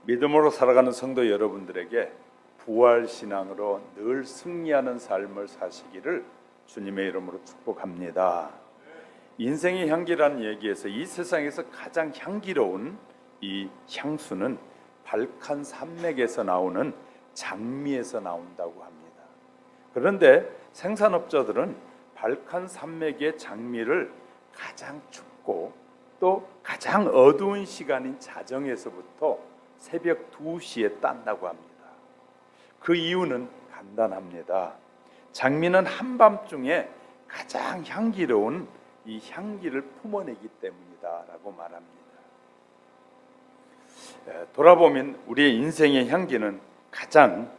믿음으로 살아가는 성도 여러분들에게 부활신앙으로 늘 승리하는 삶을 사시기를 주님의 이름으로 축복합니다. 인생의 향기라는 얘기에서 이 세상에서 가장 향기로운 이 향수는 발칸 산맥에서 나오는 장미에서 나온다고 합니다. 그런데 생산업자들은 발칸 산맥의 장미를 가장 춥고 또 가장 어두운 시간인 자정에서부터 새벽 2시에 딴다고 합니다. 그 이유는 간단합니다. 장미는 한밤중에 가장 향기로운 이 향기를 품어내기 때문이다 라고 말합니다. 돌아보면 우리의 인생의 향기는 가장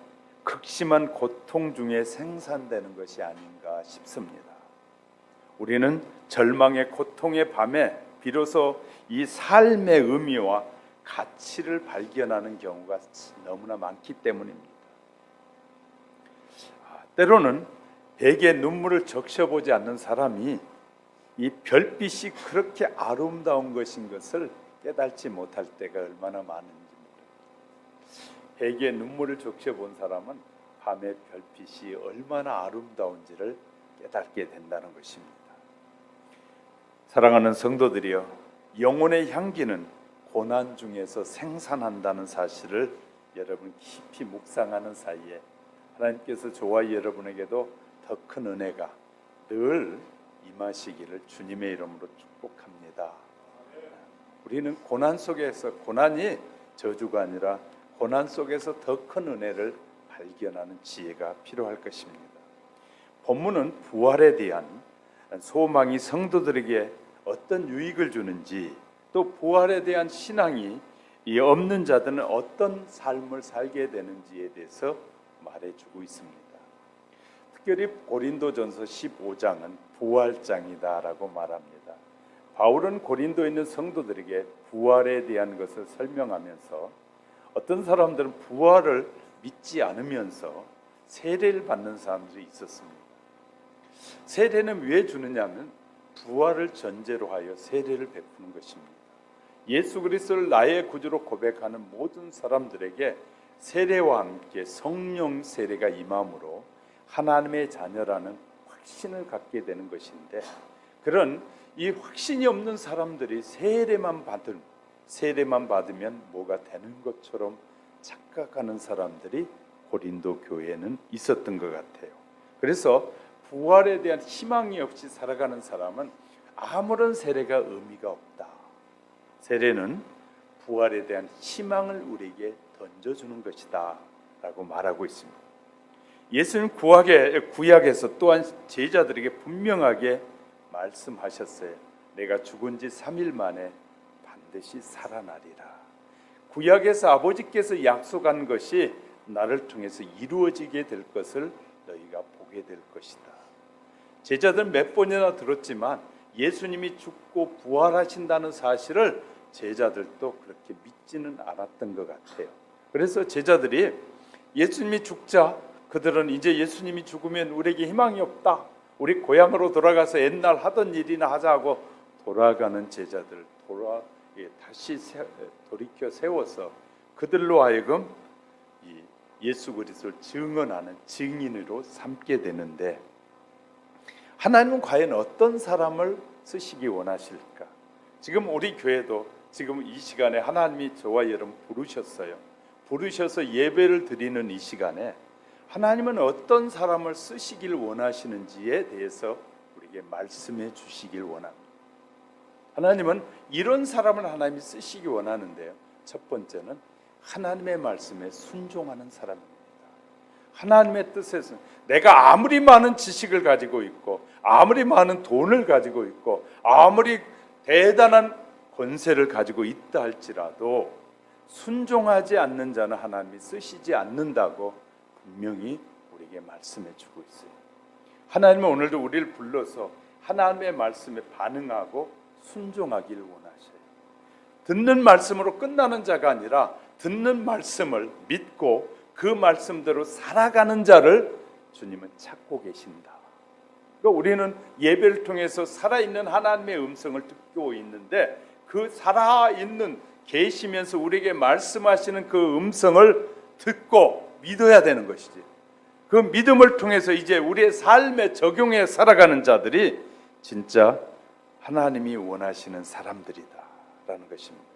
극심한 고통 중에 생산되는 것이 아닌가 싶습니다. 우리는 절망의 고통의 밤에 비로소 이 삶의 의미와 가치를 발견하는 경우가 너무나 많기 때문입니다. 때로는 백의 눈물을 적셔보지 않는 사람이 이 별빛이 그렇게 아름다운 것인 것을 깨닫지 못할 때가 얼마나 많은지 모릅니다. 백의 눈물을 적셔본 사람은 밤의 별빛이 얼마나 아름다운지를 깨닫게 된다는 것입니다. 사랑하는 성도들이여, 영혼의 향기는 고난 중에서 생산한다는 사실을 여러분 깊이 묵상하는 사이에 하나님께서 저와 여러분에게도 더 큰 은혜가 늘 임하시기를 주님의 이름으로 축복합니다. 우리는 고난 속에서, 고난이 저주가 아니라 고난 속에서 더 큰 은혜를 발견하는 지혜가 필요할 것입니다. 본문은 부활에 대한 소망이 성도들에게 어떤 유익을 주는지, 또 부활에 대한 신앙이 없는 자들은 어떤 삶을 살게 되는지에 대해서 말해주고 있습니다. 특별히 고린도전서 15장은 부활장이다라고 말합니다. 바울은 고린도에 있는 성도들에게 부활에 대한 것을 설명하면서 어떤 사람들은 부활을 믿지 않으면서 세례를 받는 사람들이 있었습니다. 세례는 왜 주느냐면 부활을 전제로 하여 세례를 베푸는 것입니다. 예수 그리스도를 나의 구주로 고백하는 모든 사람들에게 세례와 함께 성령 세례가 임함으로 하나님의 자녀라는 확신을 갖게 되는 것인데, 그런 이 확신이 없는 사람들이 세례만 받으면 뭐가 되는 것처럼 착각하는 사람들이 고린도 교회에는 있었던 것 같아요. 그래서 부활에 대한 희망이 없이 살아가는 사람은 아무런 세례가 의미가 없다. 세례는 부활에 대한 희망을 우리에게 던져주는 것이다 라고 말하고 있습니다. 예수님 구약에서 또한 제자들에게 분명하게 말씀하셨어요. 내가 죽은 지 3일 만에 반드시 살아나리라. 구약에서 아버지께서 약속한 것이 나를 통해서 이루어지게 될 것을 너희가 보게 될 것이다. 제자들은 몇 번이나 들었지만 예수님이 죽고 부활하신다는 사실을 제자들도 그렇게 믿지는 않았던 것 같아요. 그래서 제자들이 예수님이 죽자, 그들은 이제 예수님이 죽으면 우리에게 희망이 없다, 우리 고향으로 돌아가서 옛날 하던 일이나 하자고 돌아가는 제자들 다시 돌이켜 세워서 그들로 하여금 예수 그리스도를 증언하는 증인으로 삼게 되는데, 하나님은 과연 어떤 사람을 쓰시기 원하실까? 지금 우리 교회도 지금 이 시간에 하나님이 저와 여러분 부르셔서 예배를 드리는 이 시간에 하나님은 어떤 사람을 쓰시길 원하시는지에 대해서 우리에게 말씀해 주시길 원합니다. 하나님은 이런 사람을 하나님이 쓰시기 원하는데요, 첫 번째는 하나님의 말씀에 순종하는 사람입니다. 하나님의 뜻에서 내가 아무리 많은 지식을 가지고 있고 아무리 많은 돈을 가지고 있고 아무리 대단한 권세를 가지고 있다 할지라도 순종하지 않는 자는 하나님이 쓰시지 않는다고 분명히 우리에게 말씀해 주고 있어요. 하나님은 오늘도 우리를 불러서 하나님의 말씀에 반응하고 순종하기를 원하셔요. 듣는 말씀으로 끝나는 자가 아니라 듣는 말씀을 믿고 그 말씀대로 살아가는 자를 주님은 찾고 계신다. 그러니까 우리는 예배를 통해서 살아있는 하나님의 음성을 듣고 있는데 그 살아있는 계시면서 우리에게 말씀하시는 그 음성을 듣고 믿어야 되는 것이지. 그 믿음을 통해서 이제 우리의 삶에 적용해 살아가는 자들이 진짜 하나님이 원하시는 사람들이다라는 것입니다.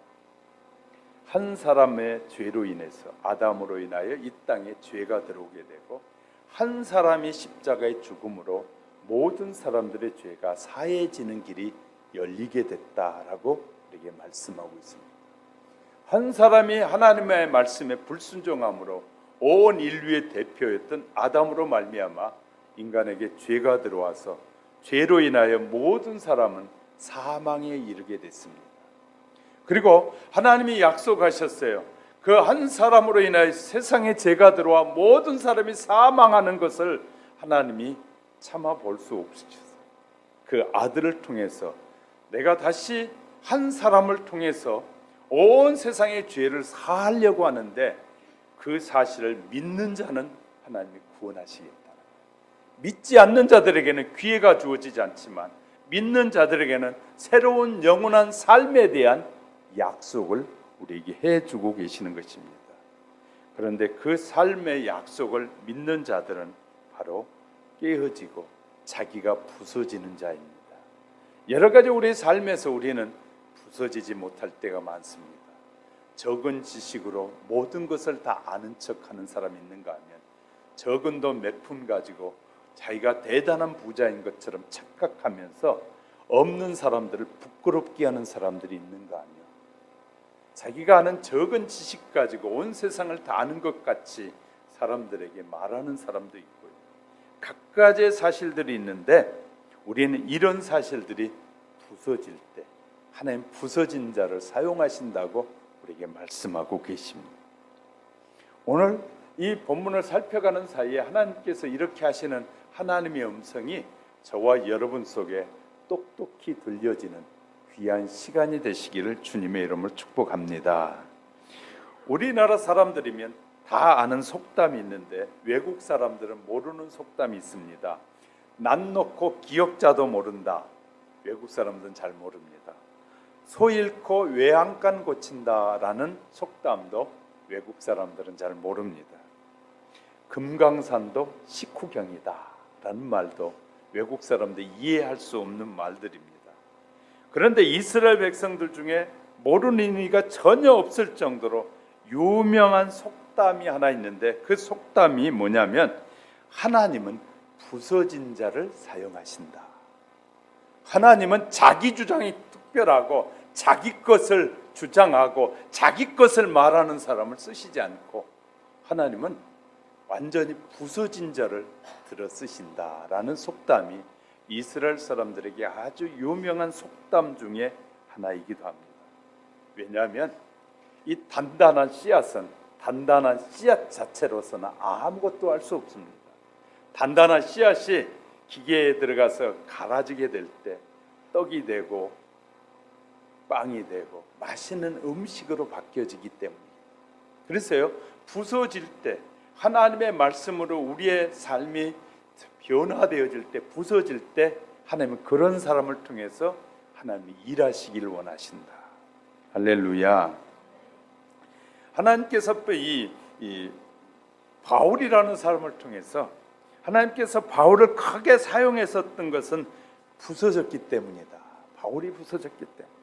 한 사람의 죄로 인해서 아담으로 인하여 이 땅에 죄가 들어오게 되고 한 사람이 십자가의 죽음으로 모든 사람들의 죄가 사해지는 길이 열리게 됐다라고 우리에게 말씀하고 있습니다. 한 사람이 하나님의 말씀에 불순종함으로 온 인류의 대표였던 아담으로 말미암아 인간에게 죄가 들어와서 죄로 인하여 모든 사람은 사망에 이르게 됐습니다. 그리고 하나님이 약속하셨어요. 그 한 사람으로 인하여 세상에 죄가 들어와 모든 사람이 사망하는 것을 하나님이 참아 볼 수 없으셨어요. 그 아들을 통해서 내가 다시 한 사람을 통해서 온 세상의 죄를 사하려고 하는데 그 사실을 믿는 자는 하나님이 구원하시겠다. 믿지 않는 자들에게는 기회가 주어지지 않지만 믿는 자들에게는 새로운 영원한 삶에 대한 약속을 우리에게 해주고 계시는 것입니다. 그런데 그 삶의 약속을 믿는 자들은 바로 깨어지고 자기가 부서지는 자입니다. 여러 가지 우리의 삶에서 우리는 부서지지 못할 때가 많습니다. 적은 지식으로 모든 것을 다 아는 척하는 사람이 있는가 하면 적은 돈 몇 푼 가지고 자기가 대단한 부자인 것처럼 착각하면서 없는 사람들을 부끄럽게 하는 사람들이 있는가 하면 자기가 아는 적은 지식 가지고 온 세상을 다 아는 것 같이 사람들에게 말하는 사람도 있고요. 각가지의 사실들이 있는데 우리는 이런 사실들이 부서질 때 하나님 부서진 자를 사용하신다고 우리에게 말씀하고 계십니다. 오늘 이 본문을 살펴가는 사이에 하나님께서 이렇게 하시는 하나님의 음성이 저와 여러분 속에 똑똑히 들려지는 귀한 시간이 되시기를 주님의 이름으로 축복합니다. 우리나라 사람들이면 다 아는 속담이 있는데 외국 사람들은 모르는 속담이 있습니다. 난 놓고 기억자도 모른다. 외국 사람들은 잘 모릅니다. 소 잃고 외양간 고친다라는 속담도 외국 사람들은 잘 모릅니다. 금강산도 식후경이다라는 말도 외국 사람들이 이해할 수 없는 말들입니다. 그런데 이스라엘 백성들 중에 모르는 이가 전혀 없을 정도로 유명한 속담이 하나 있는데 그 속담이 뭐냐면 하나님은 부서진 자를 사용하신다. 하나님은 자기 주장이 특별하고 자기 것을 주장하고 자기 것을 말하는 사람을 쓰시지 않고 하나님은 완전히 부서진 자를 들어 쓰신다라는 속담이 이스라엘 사람들에게 아주 유명한 속담 중에 하나이기도 합니다. 왜냐하면 이 단단한 씨앗은 단단한 씨앗 자체로서는 아무것도 할 수 없습니다. 단단한 씨앗이 기계에 들어가서 갈아지게 될 때 떡이 되고 빵이 되고 맛있는 음식으로 바뀌어지기 때문입니다. 그래서요, 부서질 때 하나님의 말씀으로 우리의 삶이 변화되어질 때, 부서질 때 하나님은 그런 사람을 통해서 하나님이 일하시기를 원하신다. 할렐루야. 하나님께서 이 바울이라는 사람을 통해서 하나님께서 바울을 크게 사용했었던 것은 부서졌기 때문이다. 바울이 부서졌기 때문이다.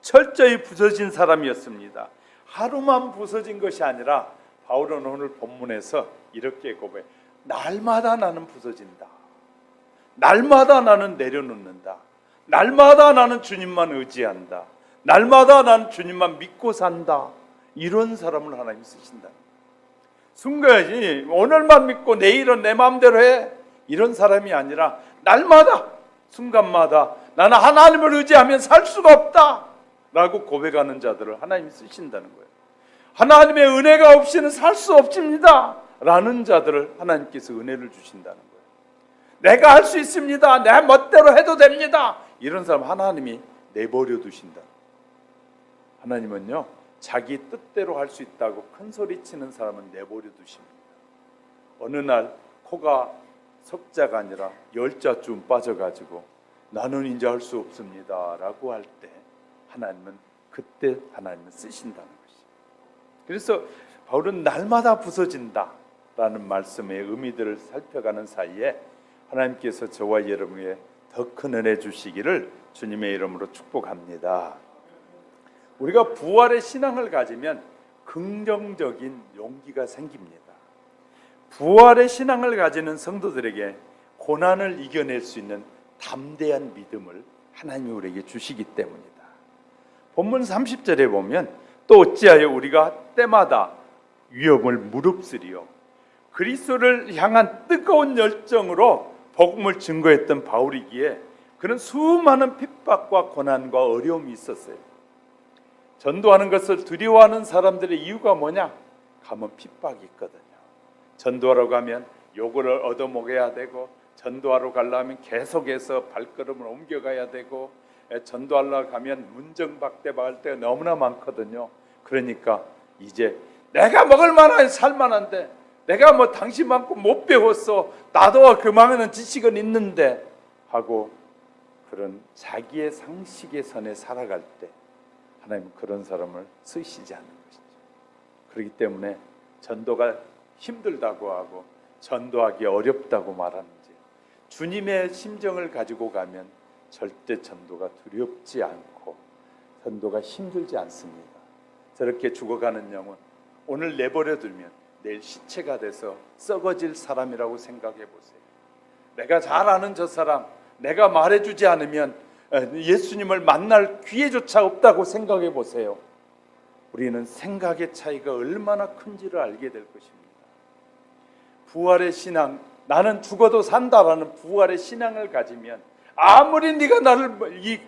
철저히 부서진 사람이었습니다. 하루만 부서진 것이 아니라 바울은 오늘 본문에서 이렇게 고백해, 날마다 나는 부서진다. 날마다 나는 내려놓는다. 날마다 나는 주님만 의지한다. 날마다 나는 주님만 믿고 산다. 이런 사람을 하나님 쓰신다. 순간이 오늘만 믿고 내일은 내 마음대로 해. 이런 사람이 아니라 날마다 순간마다 나는 하나님을 의지하면 살 수가 없다 라고 고백하는 자들을 하나님이 쓰신다는 거예요. 하나님의 은혜가 없이는 살 수 없습니다 라는 자들을 하나님께서 은혜를 주신다는 거예요. 내가 할 수 있습니다. 내 멋대로 해도 됩니다. 이런 사람 하나님이 내버려 두신다. 하나님은요, 자기 뜻대로 할 수 있다고 큰 소리 치는 사람은 내버려 두십니다. 어느 날 코가 석자가 아니라 열자쯤 빠져가지고 나는 이제 할 수 없습니다 라고 할 때 그때 하나님은 쓰신다는 것이죠. 그래서 바울은 날마다 부서진다 라는 말씀의 의미들을 살펴가는 사이에 하나님께서 저와 여러분에게 더 큰 은혜 주시기를 주님의 이름으로 축복합니다. 우리가 부활의 신앙을 가지면 긍정적인 용기가 생깁니다. 부활의 신앙을 가지는 성도들에게 고난을 이겨낼 수 있는 담대한 믿음을 하나님이 우리에게 주시기 때문이다. 본문 30절에 보면 또 어찌하여 우리가 때마다 위험을 무릅쓰리요 그리스도를 향한 뜨거운 열정으로 복음을 증거했던 바울이기에 그는 수많은 핍박과 고난과 어려움이 있었어요. 전도하는 것을 두려워하는 사람들의 이유가 뭐냐? 가면 핍박이 있거든요. 전도하러 가면 요거를 얻어먹어야 되고, 전도하러 가려면 계속해서 발걸음을 옮겨가야 되고, 전도하러 가면 문정박대박할 때가 너무나 많거든요. 그러니까 이제 내가 먹을 만한 살만한데, 내가 뭐 당신만큼 못 배웠어, 나도 그만한 지식은 있는데 하고 그런 자기의 상식의 선에 살아갈 때 하나님은 그런 사람을 쓰시지 않는 것이죠. 그렇기 때문에 전도가 힘들다고 하고 전도하기 어렵다고 말하는지 주님의 심정을 가지고 가면 절대 전도가 두렵지 않고 전도가 힘들지 않습니다. 저렇게 죽어가는 영혼 오늘 내버려 두면 내일 시체가 돼서 썩어질 사람이라고 생각해 보세요. 내가 잘 아는 저 사람, 내가 말해주지 않으면 예수님을 만날 기회조차 없다고 생각해 보세요. 우리는 생각의 차이가 얼마나 큰지를 알게 될 것입니다. 부활의 신앙, 나는 죽어도 산다라는 부활의 신앙을 가지면 아무리 네가 나를 이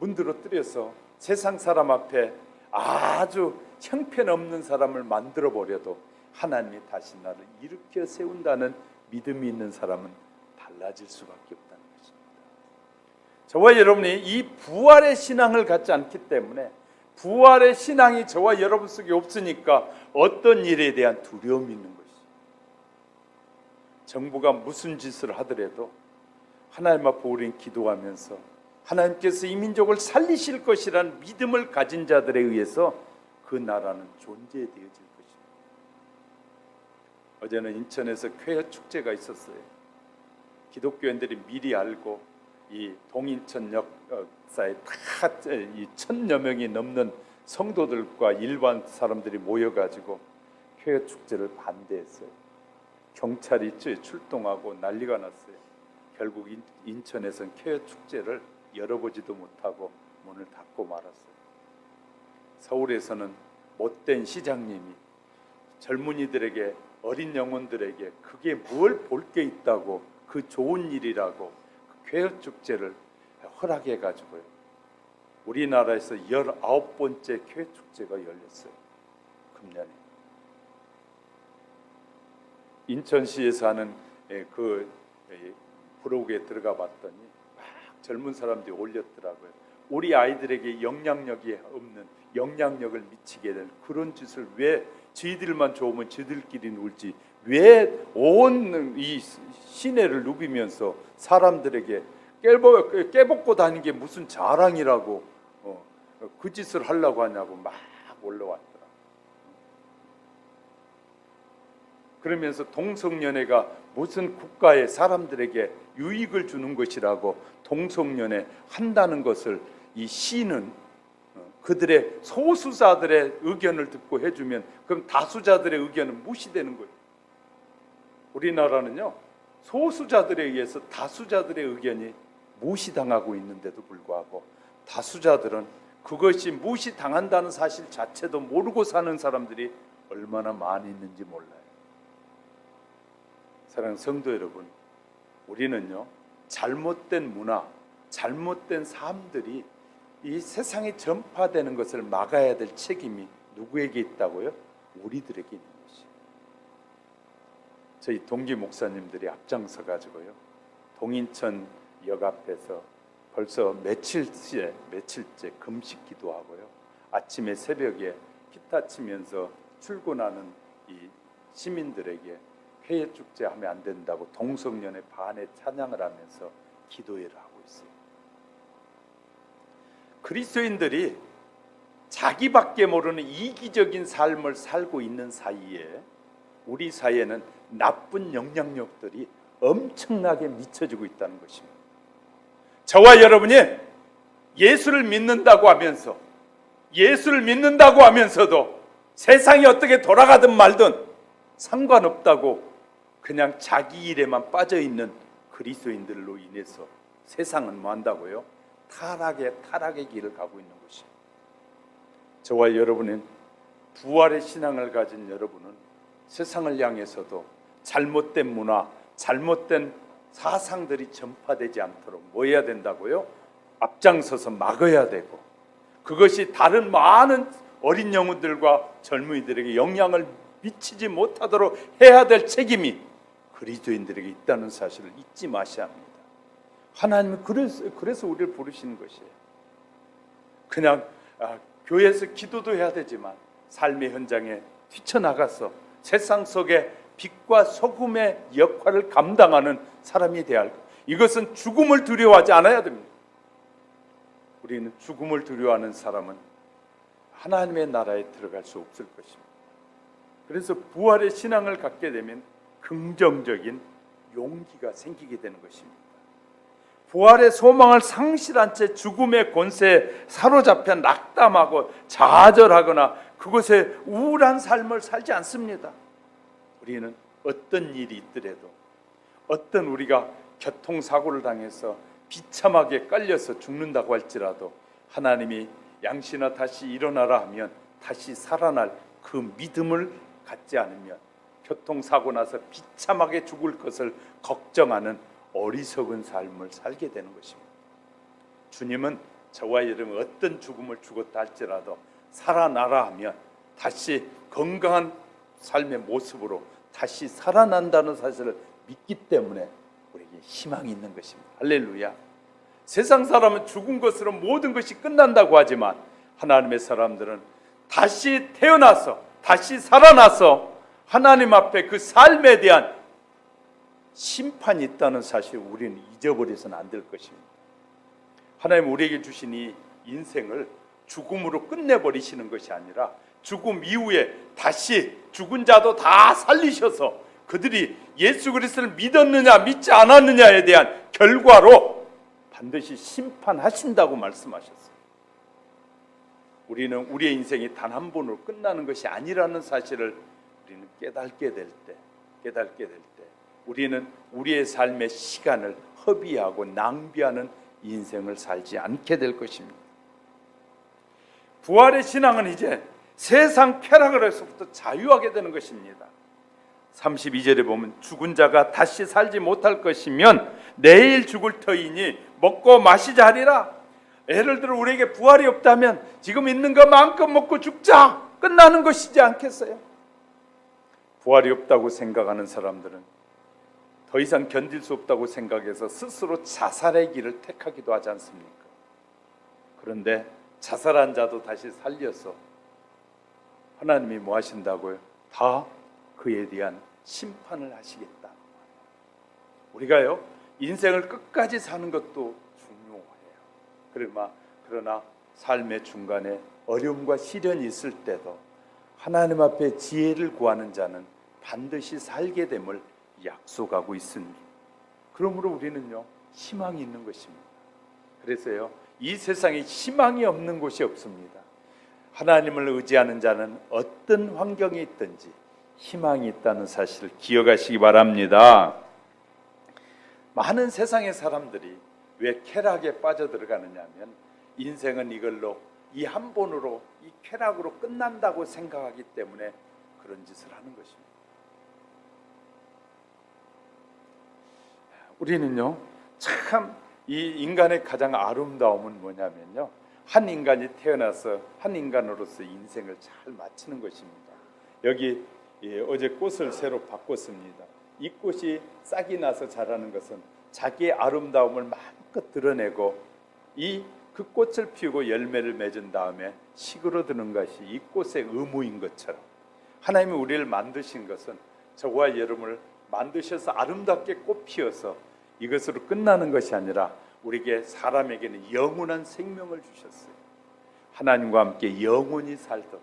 문드러뜨려서 세상 사람 앞에 아주 형편없는 사람을 만들어 버려도 하나님이 다시 나를 일으켜 세운다는 믿음이 있는 사람은 달라질 수밖에 없다는 것입니다. 저와 여러분이 이 부활의 신앙을 갖지 않기 때문에 부활의 신앙이 저와 여러분 속에 없으니까 어떤 일에 대한 두려움이 있는 것이죠. 정부가 무슨 짓을 하더라도 하나님 앞에 우리는 기도하면서 하나님께서 이 민족을 살리실 것이라는 믿음을 가진 자들에 의해서 그 나라는 존재되어질 것입니다. 어제는 인천에서 쾌여 축제가 있었어요. 기독교인들이 미리 알고 이 동인천 역사에 다 이 1,000여 명이 넘는 성도들과 일반 사람들이 모여가지고 쾌여 축제를 반대했어요. 경찰이 출동하고 난리가 났어요. 결국 인천에서는 쾌여 축제를 열어보지도 못하고 문을 닫고 말았어요. 서울에서는 못된 시장님이 젊은이들에게 어린 영혼들에게 그게 뭘 볼 게 있다고 그 좋은 일이라고 그 쾌여 축제를 허락해가지고요. 우리나라에서 19번째 쾌여 축제가 열렸어요. 금년에 인천시에서 하는 그 브로그에 들어가 봤더니 젊은 사람들이 올렸더라고요. 우리 아이들에게 영향력이 없는 영향력을 미치게 될 그런 짓을 왜 저희들만 좋으면 저희들끼리 놀지 왜 온 이 시내를 누비면서 사람들에게 깨벗고 다니는 게 무슨 자랑이라고 그 짓을 하려고 하냐고 막 올라왔더라. 그러면서 동성연애가 무슨 국가의 사람들에게 유익을 주는 것이라고 동성연애 한다는 것을 이 시는 그들의 소수자들의 의견을 듣고 해주면 그럼 다수자들의 의견은 무시되는 거예요. 우리나라는요 소수자들에 의해서 다수자들의 의견이 무시당하고 있는데도 불구하고 다수자들은 그것이 무시당한다는 사실 자체도 모르고 사는 사람들이 얼마나 많이 있는지 몰라요. 사랑하는 성도 여러분, 우리는요 잘못된 문화, 잘못된 삶들이 이 세상에 전파되는 것을 막아야 될 책임이 누구에게 있다고요? 우리들에게 있는 것이에요. 저희 동기 목사님들이 앞장서 가지고요 동인천 역 앞에서 벌써 며칠째 금식 기도하고요 아침에 새벽에 기타 치면서 출근하는 이 시민들에게 회의 축제 하면 안 된다고 동성연애 반에 찬양을 하면서 기도회를 하고 있어요. 그리스도인들이 자기밖에 모르는 이기적인 삶을 살고 있는 사이에 우리 사회에는 나쁜 영향력들이 엄청나게 미쳐지고 있다는 것입니다. 저와 여러분이 예수를 믿는다고 하면서도 세상이 어떻게 돌아가든 말든 상관없다고 그냥 자기 일에만 빠져있는 그리스도인들로 인해서 세상은 뭐 한다고요? 타락의 길을 가고 있는 것입니다. 저와 여러분은 부활의 신앙을 가진 여러분은 세상을 향해서도 잘못된 문화, 잘못된 사상들이 전파되지 않도록 뭐 해야 된다고요? 앞장서서 막아야 되고, 그것이 다른 많은 어린 영혼들과 젊은이들에게 영향을 미치지 못하도록 해야 될 책임이 그리스도인들에게 있다는 사실을 잊지 마셔야 합니다. 하나님은 그래서 우리를 부르시는 것이에요. 그냥 교회에서 기도도 해야 되지만 삶의 현장에 뛰쳐나가서 세상 속에 빛과 소금의 역할을 감당하는 사람이 되어야 할 것. 이것은 죽음을 두려워하지 않아야 됩니다. 우리는 죽음을 두려워하는 사람은 하나님의 나라에 들어갈 수 없을 것입니다. 그래서 부활의 신앙을 갖게 되면 긍정적인 용기가 생기게 되는 것입니다. 부활의 소망을 상실한 채 죽음의 권세에 사로잡혀 낙담하고 좌절하거나 그곳에 우울한 삶을 살지 않습니다. 우리는 어떤 일이 있더라도, 어떤 우리가 교통사고를 당해서 비참하게 깔려서 죽는다고 할지라도 하나님이 양신아 다시 일어나라 하면 다시 살아날 그 믿음을 갖지 않으면 교통사고 나서 비참하게 죽을 것을 걱정하는 어리석은 삶을 살게 되는 것입니다. 주님은 저와 여러분 어떤 죽음을 죽었다 할지라도 살아나라 하면 다시 건강한 삶의 모습으로 다시 살아난다는 사실을 믿기 때문에 우리에게 희망이 있는 것입니다. 할렐루야. 세상 사람은 죽은 것으로 모든 것이 끝난다고 하지만 하나님의 사람들은 다시 태어나서 다시 살아나서 하나님 앞에 그 삶에 대한 심판이 있다는 사실을 우리는 잊어버려서는 안 될 것입니다. 하나님 우리에게 주신 이 인생을 죽음으로 끝내버리시는 것이 아니라 죽음 이후에 다시 죽은 자도 다 살리셔서 그들이 예수 그리스도를 믿었느냐 믿지 않았느냐에 대한 결과로 반드시 심판하신다고 말씀하셨어요. 우리는 우리의 인생이 단 한 번으로 끝나는 것이 아니라는 사실을 우리는 깨닫게 될 때 우리는 우리의 삶의 시간을 허비하고 낭비하는 인생을 살지 않게 될 것입니다. 부활의 신앙은 이제 세상 쾌락으로부터 자유하게 되는 것입니다. 32절에 보면 죽은 자가 다시 살지 못할 것이면 내일 죽을 터이니 먹고 마시자 하리라. 예를 들어 우리에게 부활이 없다면 지금 있는 것 마음껏 먹고 죽자, 끝나는 것이지 않겠어요? 부활이 없다고 생각하는 사람들은 더 이상 견딜 수 없다고 생각해서 스스로 자살의 길을 택하기도 하지 않습니까? 그런데 자살한 자도 다시 살려서 하나님이 뭐 하신다고요? 다 그에 대한 심판을 하시겠다. 우리가요 인생을 끝까지 사는 것도 중요해요. 그러나 삶의 중간에 어려움과 시련이 있을 때도 하나님 앞에 지혜를 구하는 자는 반드시 살게 됨을 약속하고 있습니다. 그러므로 우리는요 희망이 있는 것입니다. 그래서요 이 세상에 희망이 없는 곳이 없습니다. 하나님을 의지하는 자는 어떤 환경에 있든지 희망이 있다는 사실을 기억하시기 바랍니다. 많은 세상의 사람들이 왜 쾌락에 빠져들어가느냐 하면 인생은 이걸로 이 한 번으로 이 쾌락으로 끝난다고 생각하기 때문에 그런 짓을 하는 것입니다. 우리는요 참 이 인간의 가장 아름다움은 뭐냐면요 한 인간이 태어나서 한 인간으로서 인생을 잘 마치는 것입니다. 여기 어제 꽃을 새로 바꿨습니다. 이 꽃이 싹이 나서 자라는 것은 자기의 아름다움을 마음껏 드러내고 이 그 꽃을 피우고 열매를 맺은 다음에 시그러드는 것이 이 꽃의 의무인 것처럼 하나님이 우리를 만드신 것은 저와 여러분을 만드셔서 아름답게 꽃 피워서 이것으로 끝나는 것이 아니라 우리에게 사람에게는 영원한 생명을 주셨어요. 하나님과 함께 영원히 살도록.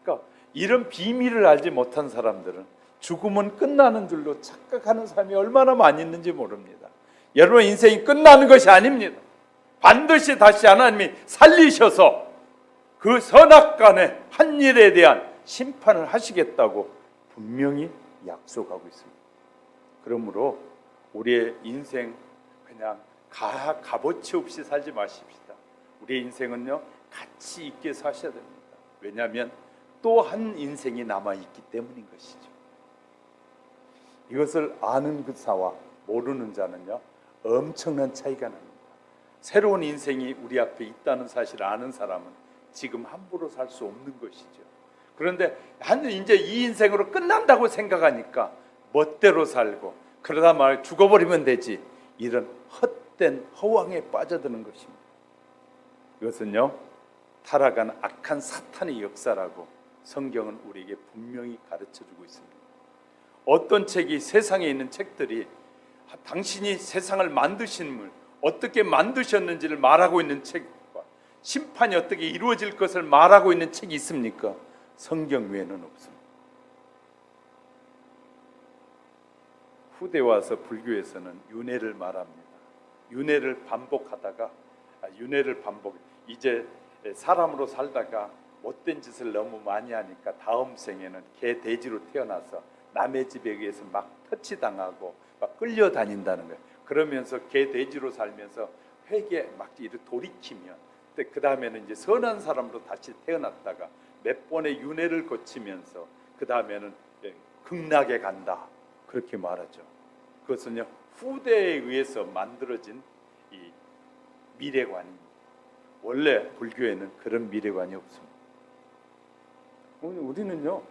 그러니까 이런 비밀을 알지 못한 사람들은 죽으면 끝나는 줄로 착각하는 사람이 얼마나 많이 있는지 모릅니다. 여러분 인생이 끝나는 것이 아닙니다. 반드시 다시 하나님이 살리셔서 그 선악간의 한 일에 대한 심판을 하시겠다고 분명히 약속하고 있습니다. 그러므로 우리의 인생 그냥 값어치 없이 살지 마십시다. 우리의 인생은요 가치 있게 사셔야 됩니다. 왜냐하면 또 한 인생이 남아있기 때문인 것이죠. 이것을 아는 그 자와 모르는 자는요 엄청난 차이가 납니다. 새로운 인생이 우리 앞에 있다는 사실을 아는 사람은 지금 함부로 살 수 없는 것이죠. 그런데 이제 이 인생으로 끝난다고 생각하니까 멋대로 살고 그러다 말 죽어버리면 되지, 이런 헛된 허황에 빠져드는 것입니다. 이것은요 타락한 악한 사탄의 역사라고 성경은 우리에게 분명히 가르쳐주고 있습니다. 어떤 책이, 세상에 있는 책들이 당신이 세상을 만드신 분 어떻게 만드셨는지를 말하고 있는 책과 심판이 어떻게 이루어질 것을 말하고 있는 책이 있습니까? 성경 외에는 없습니다. 후대 와서 불교에서는 윤회를 말합니다. 윤회를 반복하다가 이제 사람으로 살다가 못된 짓을 너무 많이 하니까 다음 생에는 개 돼지로 태어나서 남의 집에 의해서 막 터치당하고 막 끌려다닌다는 거예요. 그러면서 개 돼지로 살면서 회개 막 이렇게 돌이키면 그 다음에는 이제 선한 사람으로 다시 태어났다가 몇 번의 윤회를 거치면서 그 다음에는 극락에 간다, 그렇게 말하죠. 그것은요 후대에 의해서 만들어진 이 미래관입니다. 원래 불교에는 그런 미래관이 없습니다. 우리는요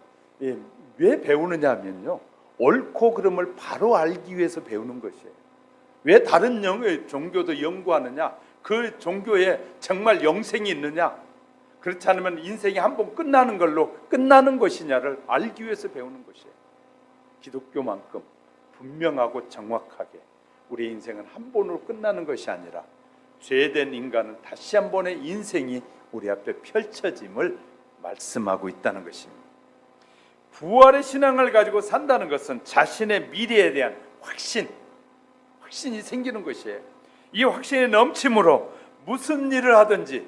왜 배우느냐 하면요 옳고 그름을 바로 알기 위해서 배우는 것이에요. 왜 다른 종교도 연구하느냐? 그 종교에 정말 영생이 있느냐? 그렇지 않으면 인생이 한 번 끝나는 걸로 끝나는 것이냐를 알기 위해서 배우는 것이에요. 기독교만큼 분명하고 정확하게 우리 인생은 한 번으로 끝나는 것이 아니라 죄된 인간은 다시 한 번의 인생이 우리 앞에 펼쳐짐을 말씀하고 있다는 것입니다. 부활의 신앙을 가지고 산다는 것은 자신의 미래에 대한 확신이 생기는 것이에요. 이 확신의 넘침으로 무슨 일을 하든지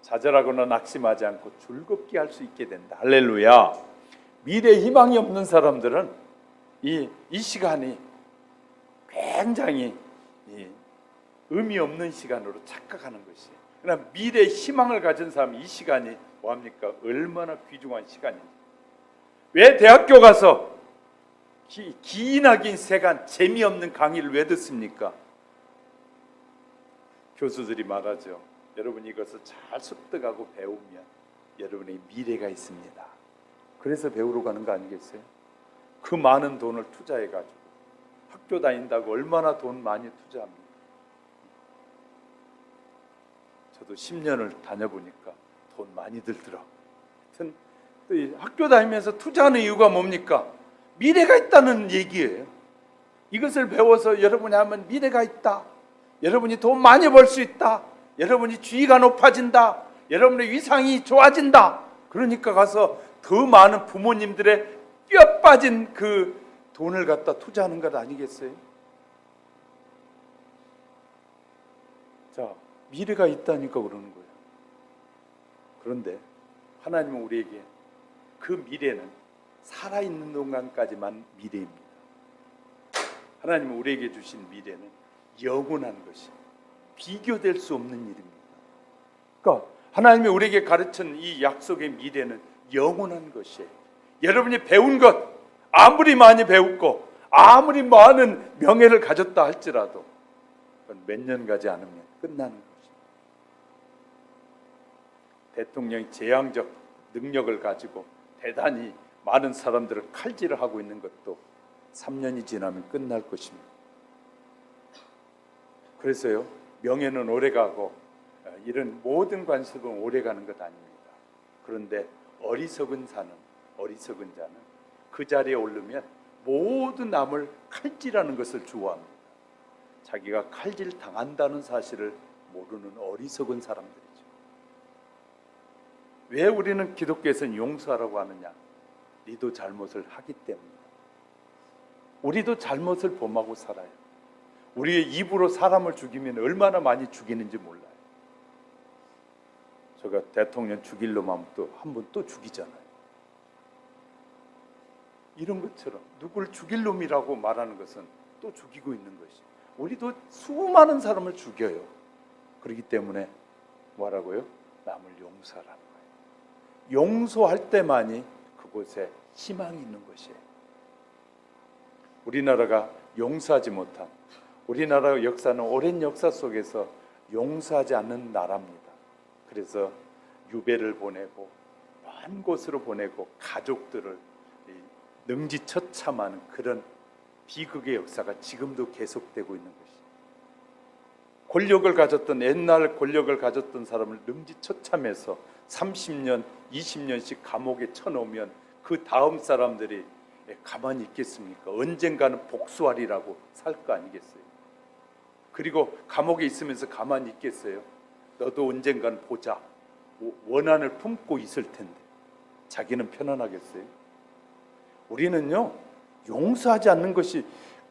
좌절하거나 낙심하지 않고 즐겁게 할 수 있게 된다. 할렐루야. 미래에 희망이 없는 사람들은 이 시간이 굉장히 의미 없는 시간으로 착각하는 것이에요. 그러나 미래에 희망을 가진 사람이 이 시간이 뭐합니까? 얼마나 귀중한 시간인지. 왜 대학교 가서 기나 긴 시간 재미없는 강의를 왜 듣습니까? 교수들이 말하죠. 여러분 이것을 잘 습득하고 배우면 여러분의 미래가 있습니다. 그래서 배우러 가는 거 아니겠어요? 그 많은 돈을 투자해가지고 학교 다닌다고 얼마나 돈 많이 투자합니까? 저도 10년을 다녀보니까 돈 많이 들더라고요. 하여튼 또 학교 다니면서 투자하는 이유가 뭡니까? 미래가 있다는 얘기예요. 이것을 배워서 여러분이 하면 미래가 있다. 여러분이 돈 많이 벌 수 있다. 여러분이 지위가 높아진다. 여러분의 위상이 좋아진다. 그러니까 가서 더 많은 부모님들의 뼈 빠진 그 돈을 갖다 투자하는 것 아니겠어요? 자, 미래가 있다니까 그러는 거예요. 그런데 하나님은 우리에게 그 미래는 살아있는 동안까지만 미래입니다. 하나님은 우리에게 주신 미래는 영원한 것이 비교될 수 없는 일입니다. 그러니까 하나님이 우리에게 가르친 이 약속의 미래는 영원한 것이에요. 여러분이 배운 것 아무리 많이 배웠고 아무리 많은 명예를 가졌다 할지라도 그건 몇 년 가지 않으면 끝나는 것입니다. 대통령이 재앙적 능력을 가지고 대단히 많은 사람들을 칼질을 하고 있는 것도 3년이 지나면 끝날 것입니다. 그래서요 명예는 오래가고 이런 모든 관습은 오래가는 것 아닙니다. 그런데 어리석은 자는 그 자리에 오르면 모든 남을 칼질하는 것을 좋아합니다. 자기가 칼질 당한다는 사실을 모르는 어리석은 사람들이죠. 왜 우리는 기독교에서는 용서하라고 하느냐? 니도 잘못을 하기 때문이다. 우리도 잘못을 범하고 살아요. 우리의 입으로 사람을 죽이면 얼마나 많이 죽이는지 몰라요. 제가 대통령 죽일 놈하면 또 한 번 또 죽이잖아요. 이런 것처럼 누굴 죽일 놈이라고 말하는 것은 또 죽이고 있는 것이. 우리도 수많은 사람을 죽여요. 그렇기 때문에 뭐라고요? 남을 용서하라는 거예요. 용서할 때만이 그곳에 희망이 있는 것이에요. 우리나라가 용서하지 못한, 우리나라 역사는 오랜 역사 속에서 용서하지 않는 나라입니다. 그래서 유배를 보내고 먼 곳으로 보내고 가족들을 능지처참하는 그런 비극의 역사가 지금도 계속되고 있는 것이죠. 권력을 가졌던, 옛날 권력을 가졌던 사람을 능지처참해서 30년, 20년씩 감옥에 쳐놓으면 그 다음 사람들이 가만히 있겠습니까? 언젠가는 복수하리라고 살 거 아니겠어요? 그리고 감옥에 있으면서 가만히 있겠어요? 너도 언젠가는 보자, 원한을 품고 있을 텐데 자기는 편안하겠어요? 우리는요, 용서하지 않는 것이,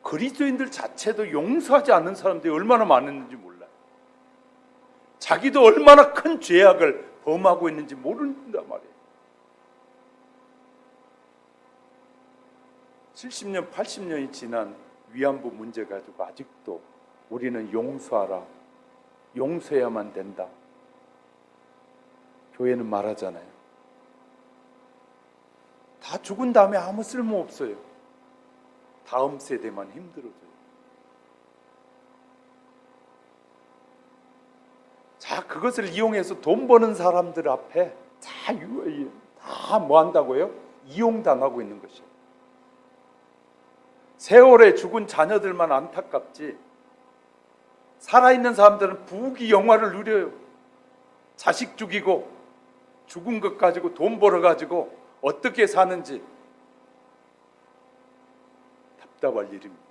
그리스도인들 자체도 용서하지 않는 사람들이 얼마나 많은지 몰라요. 자기도 얼마나 큰 죄악을 범하고 있는지 모른단 말이에요. 70년, 80년이 지난 위안부 문제 가지고 아직도 우리는 용서하라, 용서해야만 된다, 교회는 말하잖아요. 다 죽은 다음에 아무 쓸모 없어요. 다음 세대만 힘들어져요. 자, 그것을 이용해서 돈 버는 사람들 앞에 다 뭐 한다고요? 이용당하고 있는 것이에요. 세월에 죽은 자녀들만 안타깝지 살아있는 사람들은 부귀 영화를 누려요. 자식 죽이고 죽은 것 가지고 돈 벌어가지고 어떻게 사는지 답답할 일입니다.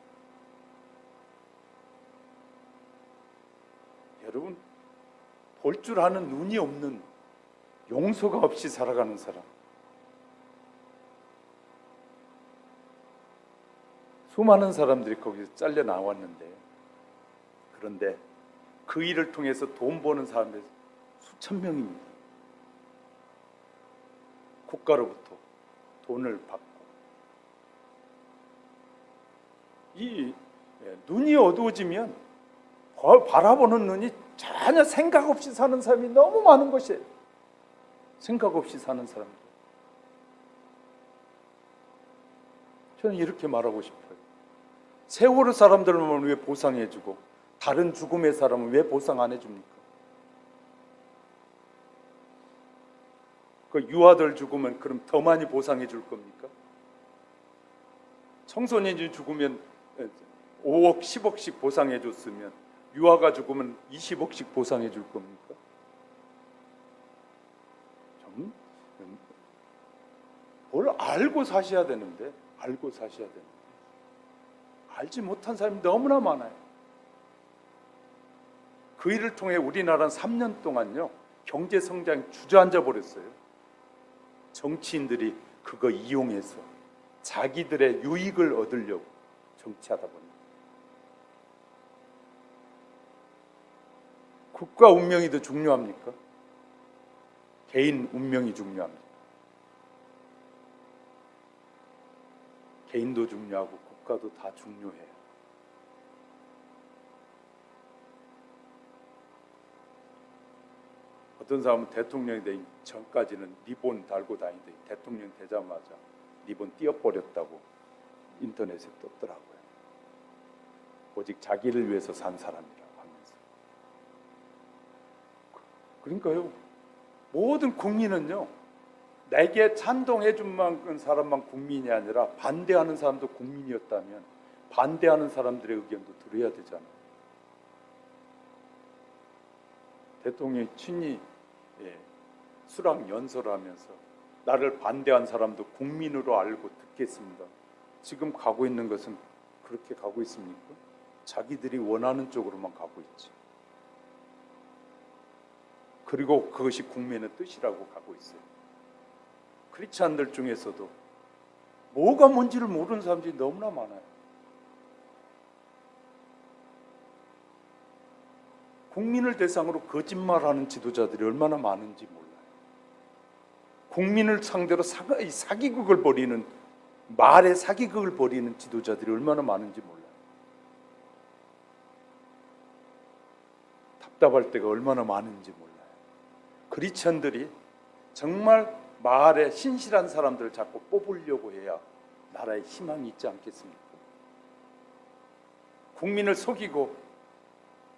여러분, 볼 줄 아는 눈이 없는, 용서가 없이 살아가는 사람, 수많은 사람들이 거기서 잘려 나왔는데, 그런데 그 일을 통해서 돈 버는 사람들이 수천 명입니다. 국가로부터 돈을 받고. 이 눈이 어두워지면 바라보는 눈이 전혀 생각 없이 사는 사람이 너무 많은 것이에요. 생각 없이 사는 사람들. 저는 이렇게 말하고 싶어요. 세월호 사람들만 왜 보상해주고 다른 죽음의 사람은 왜 보상 안 해줍니까? 그 유아들 죽으면 그럼 더 많이 보상해 줄 겁니까? 청소년이 죽으면 5억, 10억씩 보상해 줬으면 유아가 죽으면 20억씩 보상해 줄 겁니까? 뭘 알고 사셔야 되는데, 알지 못한 사람이 너무나 많아요. 그 일을 통해 우리나라는 3년 동안요, 경제 성장이 주저앉아 버렸어요. 정치인들이 그거 이용해서 자기들의 유익을 얻으려고 정치하다 보니. 국가 운명이 더 중요합니까? 개인 운명이 중요합니다. 개인도 중요하고 국가도 다 중요해요. 어떤 사람은 대통령이 되기 전까지는 리본 달고 다니더니 대통령 되자마자 리본 띄어버렸다고 인터넷에 떴더라고요. 오직 자기를 위해서 산 사람이라고 하면서. 그러니까요, 모든 국민은요, 내게 찬동해 준 만큼 사람만 국민이 아니라 반대하는 사람도 국민이었다면 반대하는 사람들의 의견도 들어야 되잖아요. 대통령이 친히 수락 연설하면서 나를 반대한 사람도 국민으로 알고 듣겠습니다. 지금 가고 있는 것은 그렇게 가고 있습니까? 자기들이 원하는 쪽으로만 가고 있지. 그리고 그것이 국민의 뜻이라고 가고 있어요. 크리스찬들 중에서도 뭐가 뭔지를 모르는 사람들이 너무나 많아요. 국민을 대상으로 거짓말하는 지도자들이 얼마나 많은지 몰라요. 국민을 상대로 사기극을 벌이는, 말의 사기극을 벌이는 지도자들이 얼마나 많은지 몰라요. 답답할 때가 얼마나 많은지 몰라요. 크리스천들이 정말 말에 신실한 사람들을 자꾸 뽑으려고 해야 나라에 희망이 있지 않겠습니까? 국민을 속이고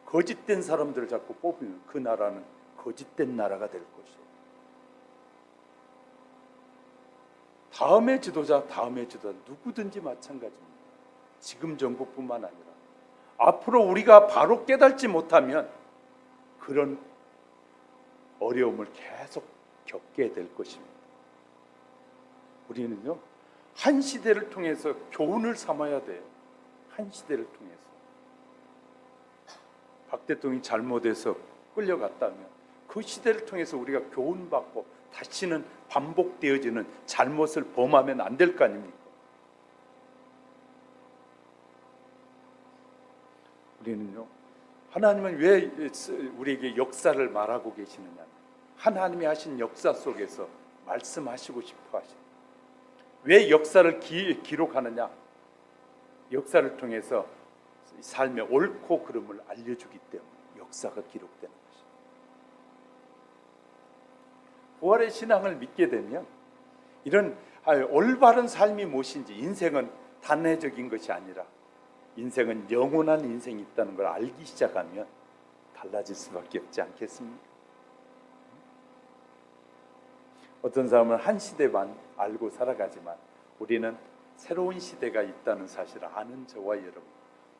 거짓된 사람들을 자꾸 뽑으면 그 나라는 거짓된 나라가 될 것이에요. 다음의 지도자 누구든지 마찬가지입니다. 지금 정부뿐만 아니라 앞으로 우리가 바로 깨닫지 못하면 그런 어려움을 계속 겪게 될 것입니다. 우리는요, 한 시대를 통해서 교훈을 삼아야 돼요. 한 시대를 통해서. 박 대통령이 잘못해서 끌려갔다면 그 시대를 통해서 우리가 교훈받고 다시는 반복되어지는 잘못을 범하면 안 될 거 아닙니까? 우리는요, 하나님은 왜 우리에게 역사를 말하고 계시느냐? 하나님이 하신 역사 속에서 말씀하시고 싶어 하십니다. 왜 역사를 기록하느냐? 역사를 통해서 삶의 옳고 그름을 알려주기 때문에 역사가 기록되는 것입니다. 부활의 신앙을 믿게 되면 이런 올바른 삶이 무엇인지, 인생은 단회적인 것이 아니라 인생은 영원한 인생이 있다는 걸 알기 시작하면 달라질 수밖에 없지 않겠습니까? 어떤 사람은 한 시대만 알고 살아가지만 우리는 새로운 시대가 있다는 사실을 아는 저와 여러분,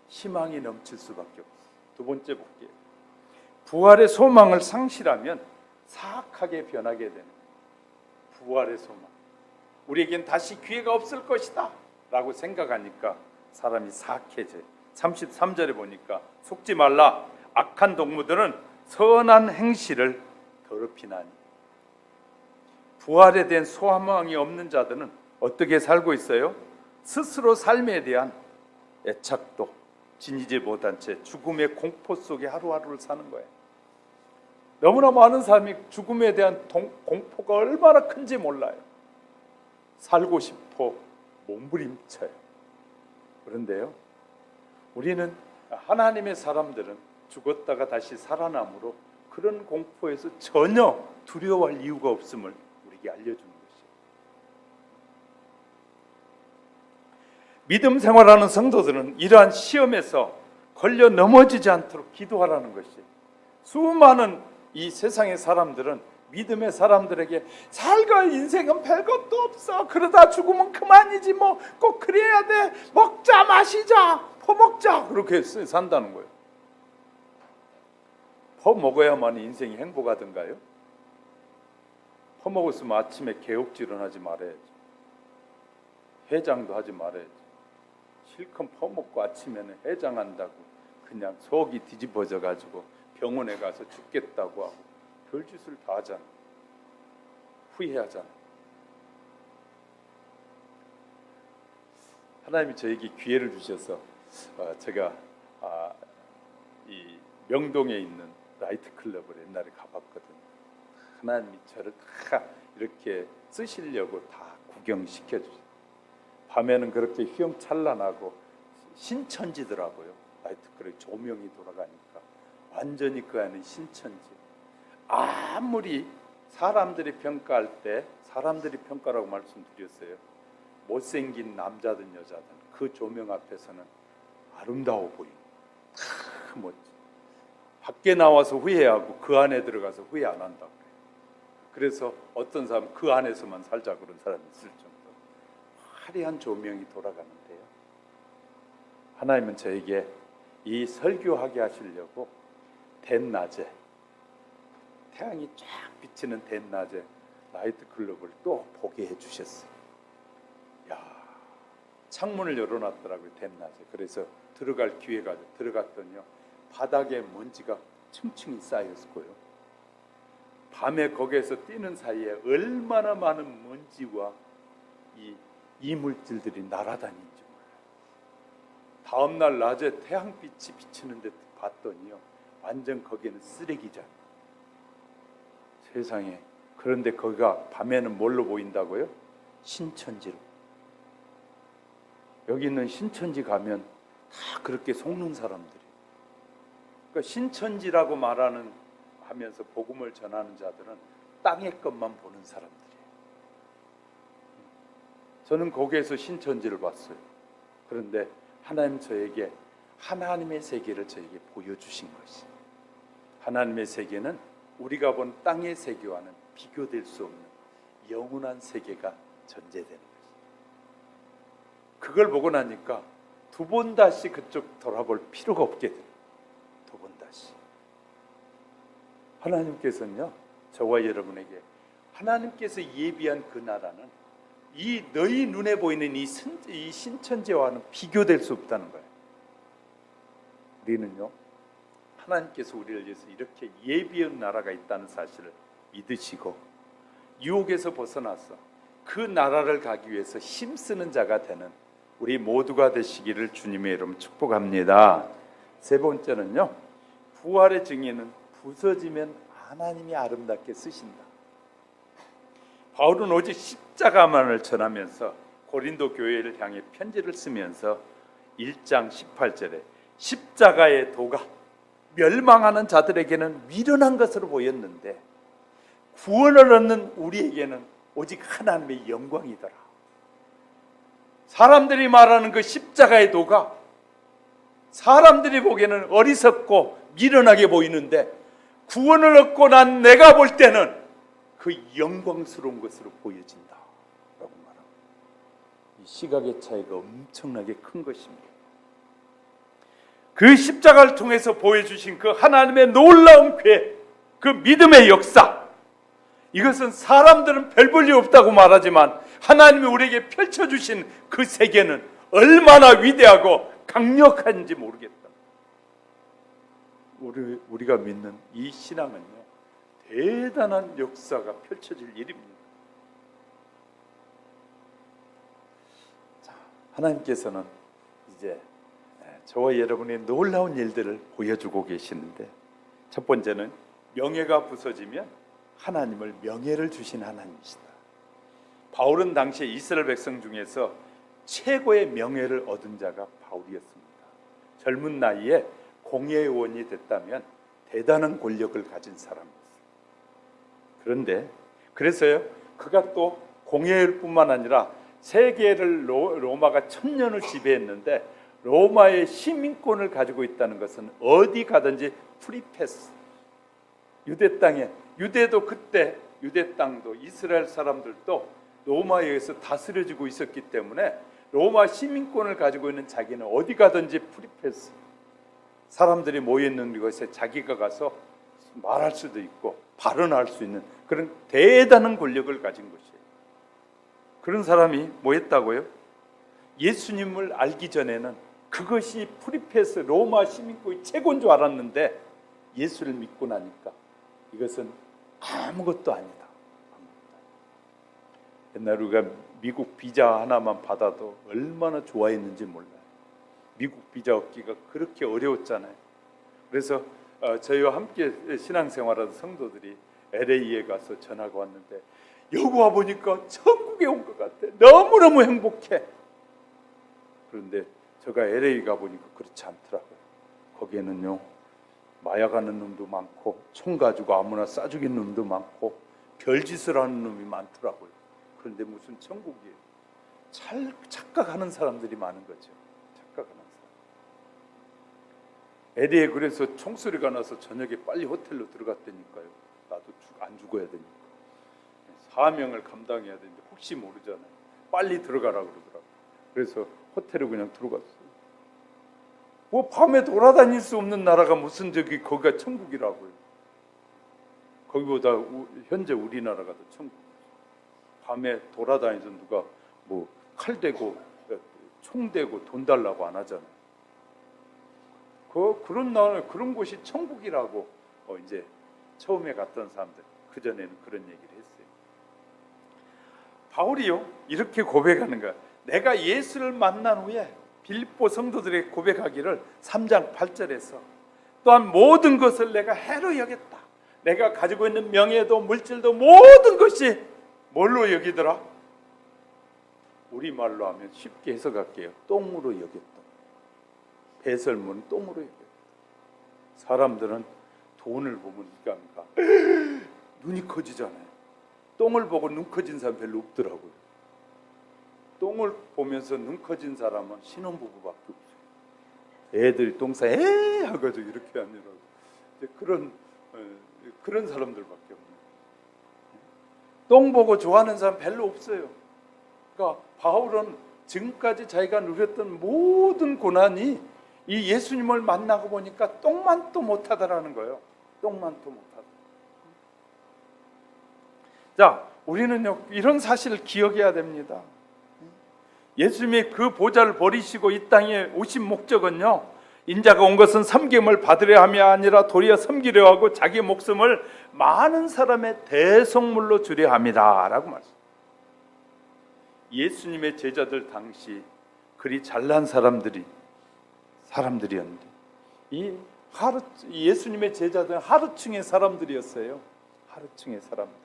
희망이 넘칠 수밖에 없어요. 두 번째 볼게요. 부활의 소망을 상실하면 사악하게 변하게 되는 거예요. 부활의 소망. 우리에겐 다시 기회가 없을 것이다 라고 생각하니까 사람이 사악해져요. 33절에 보니까 속지 말라. 악한 동무들은 선한 행실을 더럽히나니. 부활에 대한 소망이 없는 자들은 어떻게 살고 있어요? 스스로 삶에 대한 애착도 지니지 못한 채 죽음의 공포 속에 하루하루를 사는 거예요. 너무나 많은 사람이 죽음에 대한 공포가 얼마나 큰지 몰라요. 살고 싶어 몸부림쳐요. 그런데요, 우리는 하나님의 사람들은 죽었다가 다시 살아남으로 그런 공포에서 전혀 두려워할 이유가 없음을 우리에게 알려주는 것이에요. 믿음 생활하는 성도들은 이러한 시험에서 걸려 넘어지지 않도록 기도하라는 것이에요. 수많은 이 세상의 사람들은 믿음의 사람들에게 살가 인생은 별것도 없어, 그러다 죽으면 그만이지, 뭐 꼭 그래야 돼, 먹자 마시자 퍼먹자, 그렇게 산다는 거예요. 퍼먹어야만 인생이 행복하던가요? 퍼먹었으면 아침에 개옥질은 하지 말아야지, 해장도 하지 말아야지. 실컷 퍼먹고 아침에는 해장한다고 그냥 속이 뒤집어져 가지고 병원에 가서 죽겠다고 하고 별짓을 다 하잖아. 후회하잖아. 하나님이 저에게 기회를 주셔서 제가 이 명동에 있는 나이트 클럽을 옛날에 가봤거든요. 하나님이 저를 다 이렇게 쓰시려고 다 구경시켜 주셨어요. 밤에는 그렇게 휘황찬란하고 신천지더라고요. 나이트 클럽 조명이 돌아가니까 완전히 그 안에 신천지. 아무리 사람들이 평가할 때, 사람들이 평가라고 말씀드렸어요. 못생긴 남자든 여자든 그 조명 앞에서는 아름다워 보이고 다 멋지. 밖에 나와서 후회하고 그 안에 들어가서 후회 안 한다고 그래요. 그래서 어떤 사람 그 안에서만 살자 그런 사람이 있을 정도. 화려한 조명이 돌아가는데요, 하나님은 저에게 이 설교하게 하시려고 대낮에 태양이 쫙 비치는 대낮에 나이트클럽을 또 보게 해주셨어요. 야, 창문을 열어놨더라고요, 대낮에. 그래서 들어갈 기회가 들어갔더니요, 바닥에 먼지가 층층이 쌓였고요. 밤에 거기에서 뛰는 사이에 얼마나 많은 먼지와 이 이물질들이 날아다니는지 몰라요. 다음날 낮에 태양빛이 비치는 데 봤더니요, 완전 거기는 쓰레기장. 세상에. 그런데 거기가 밤에는 뭘로 보인다고요? 신천지로. 여기 있는 신천지 가면 다 그렇게 속는 사람들이. 그러니까 신천지라고 하면서 복음을 전하는 자들은 땅의 것만 보는 사람들이에요. 저는 거기에서 신천지를 봤어요. 그런데 하나님 저에게 하나님의 세계를 저에게 보여주신 것이, 하나님의 세계는 우리가 본 땅의 세계와는 비교될 수 없는 영원한 세계가 전제되는 것이. 그걸 보고 나니까 두 번 다시 그쪽 돌아볼 필요가 없게 돼요. 두 번 다시. 하나님께서는요, 저와 여러분에게 하나님께서 예비한 그 나라는 이 너희 눈에 보이는 이 신천지와는 비교될 수 없다는 거예요. 우리는요, 하나님께서 우리를 위해서 이렇게 예비한 나라가 있다는 사실을 믿으시고 유혹에서 벗어나서 그 나라를 가기 위해서 힘쓰는 자가 되는 우리 모두가 되시기를 주님의 이름 축복합니다. 세 번째는요, 부활의 증인은 부서지면 하나님이 아름답게 쓰신다. 바울은 오직 십자가만을 전하면서 고린도 교회를 향해 편지를 쓰면서 1장 18절에 십자가의 도가 멸망하는 자들에게는 미련한 것으로 보였는데 구원을 얻는 우리에게는 오직 하나님의 영광이더라. 사람들이 말하는 그 십자가의 도가 사람들이 보기에는 어리석고 미련하게 보이는데 구원을 얻고 난 내가 볼 때는 그 영광스러운 것으로 보여진다 라고 말합니다. 이 시각의 차이가 엄청나게 큰 것입니다. 그 십자가를 통해서 보여주신 그 하나님의 놀라운 궤, 그 믿음의 역사, 이것은 사람들은 별 볼 일 없다고 말하지만 하나님이 우리에게 펼쳐주신 그 세계는 얼마나 위대하고 강력한지 모르겠다. 우리가 믿는 이 신앙은요, 대단한 역사가 펼쳐질 일입니다. 자, 하나님께서는 이제 저와 여러분의 놀라운 일들을 보여주고 계시는데, 첫 번째는 명예가 부서지면 하나님을 명예를 주신 하나님이시다. 바울은 당시에 이스라엘 백성 중에서 최고의 명예를 얻은 자가 바울이었습니다. 젊은 나이에 공회의원이 됐다면 대단한 권력을 가진 사람이었어요. 그런데 그래서요, 그가 또 공회의일 뿐만 아니라 세계를 로마가 1000년을 지배했는데 로마의 시민권을 가지고 있다는 것은 어디 가든지 프리패스, 유대 땅에, 유대도 그때 유대 땅도 이스라엘 사람들도 로마에 의해서 다스려지고 있었기 때문에 로마 시민권을 가지고 있는 자기는 어디 가든지 프리패스, 사람들이 모여있는 곳에 자기가 가서 말할 수도 있고 발언할 수 있는 그런 대단한 권력을 가진 것이에요. 그런 사람이 뭐 했다고요? 예수님을 알기 전에는 그것이 프리패스 로마 시민권의 최고인 줄 알았는데 예수를 믿고 나니까 이것은 아무것도 아니다. 옛날 우리가 미국 비자 하나만 받아도 얼마나 좋아했는지 몰라요. 미국 비자 얻기가 그렇게 어려웠잖아요. 그래서 저희와 함께 신앙생활하는 성도들이 LA에 가서 전화가 왔는데 여기 와보니까 천국에 온 것 같아. 너무너무 행복해. 그런데 제가 LA 가보니까 그렇지 않더라고요. 거기에는요, 마약하는 놈도 많고 총 가지고 아무나 쏴죽이는 놈도 많고 별짓을 하는 놈이 많더라고요. 그런데 무슨 천국이에요. 착각하는 사람들이 많은 거죠. 착각하는 사람. LA에 그래서 총소리가 나서 저녁에 빨리 호텔로 들어갔다니까요. 나도 안 죽어야 되니까. 사명을 감당해야 되는데 혹시 모르잖아요. 빨리 들어가라 그러더라고요. 그래서 호텔에 그냥 들어갔어요. 뭐 밤에 돌아다닐 수 없는 나라가 무슨 거기가 천국이라고요. 거기보다 현재 우리나라가 더 천국. 밤에 돌아다니던 누가 뭐 칼 대고 총 대고 돈 달라고 안 하잖아요. 그런 곳이 천국이라고 이제 처음에 갔던 사람들 그 전에는 그런 얘기를 했어요. 바울이요 이렇게 고백하는 거야. 내가 예수를 만난 후에 빌립보 성도들에게 고백하기를 3장 8절에서 또한 모든 것을 내가 해로 여겼다. 내가 가지고 있는 명예도 물질도 모든 것이 뭘로 여기더라? 우리말로 하면 쉽게 해석할게요. 똥으로 여겼다. 배설물은 똥으로 여겼다. 사람들은 돈을 보면 그러니까 눈이 커지잖아요. 똥을 보고 눈 커진 사람 별로 없더라고요. 똥을 보면서 눈 커진 사람은 신혼부부밖에 없어요. 애들이 똥 싸 에 하고도 이렇게 하느라고 그런 사람들밖에 없네요. 똥 보고 좋아하는 사람 별로 없어요. 그러니까 바울은 지금까지 자기가 누렸던 모든 고난이 이 예수님을 만나고 보니까 똥만도 못하다라는 거예요. 똥만도 못하다. 자, 우리는요 이런 사실을 기억해야 됩니다. 예수님이 그 보좌를 버리시고 이 땅에 오신 목적은요, 인자가 온 것은 섬김을 받으려 함이 아니라 도리어 섬기려 하고 자기 목숨을 많은 사람의 대속물로 주려 함이라라고 말씀. 예수님의 제자들 당시 그리 잘난 사람들이었는데 예수님의 제자들은 하루층의 사람들이었어요. 하루층의 사람들.